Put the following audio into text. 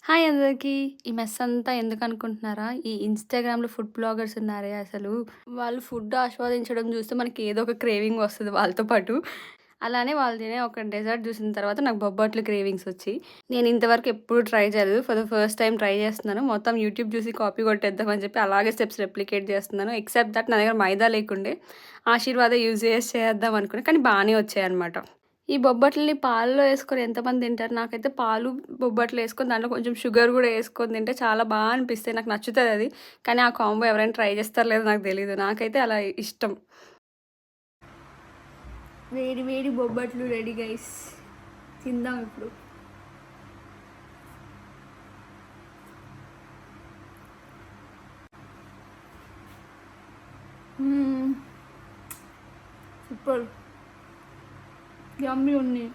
Hi అందరికీ. ఈ mess అంతా ఎందుకనుకుంటున్నారా? ఈ ఇన్‌స్టాగ్రామ్‌లో ఫుడ్ బ్లాగర్స్ ఉన్నారే అసలు, వాళ్ళు ఫుడ్ ఆస్వాదించడం చూస్తే మనకి ఏదో ఒక క్రేవింగ్ వస్తది వాళ్ళతో పాటు. అలానే వాళ్ళు తినే ఒక డెజర్ట్ చూసిన తర్వాత నాకు బొబ్బట్లు క్రేవింగ్స్ వచ్చి, నేను ఇంతవరకు ఎప్పుడు ట్రై చేయలేదు. For the first time try చేస్తున్నాను. మొత్తం యూట్యూబ్ చూసి కాపీ కొట్టేద్దామని చెప్పి అలాగే స్టెప్స్ రెప్లికేట్ చేస్తున్నాను. ఎక్సెప్ట్ దట్ నా దగ్గర మైదా లేకుండే ఆశీర్వాదే యూజ్ చేసి చేద్దాం అనుకున్నా. కానీ బానే వచ్చాయన్నమాట. ఈ బొబ్బట్లని పాలలో యేసుకొని ఎంతమంది తింటారు? నాకైతే పాలు, బొబ్బట్లు యేసుకొని దాంట్లో కొంచెం షుగర్ గూడా యేసుకొని తింటే చాలా అనిపిస్తాయి. నాకు నచ్చుతదది. కానీ ఆ కాంబో ఎవరైనా ట్రై చేస్తారో లేదో నాకు తెలీదు. నాకైతే అలా ఇష్టం. వేడి వేడి బొబ్బట్లు రెడీ గైస్. తిందాం ఇప్పుడు. సూపర్. యమ్మీ ఉన్నాయి.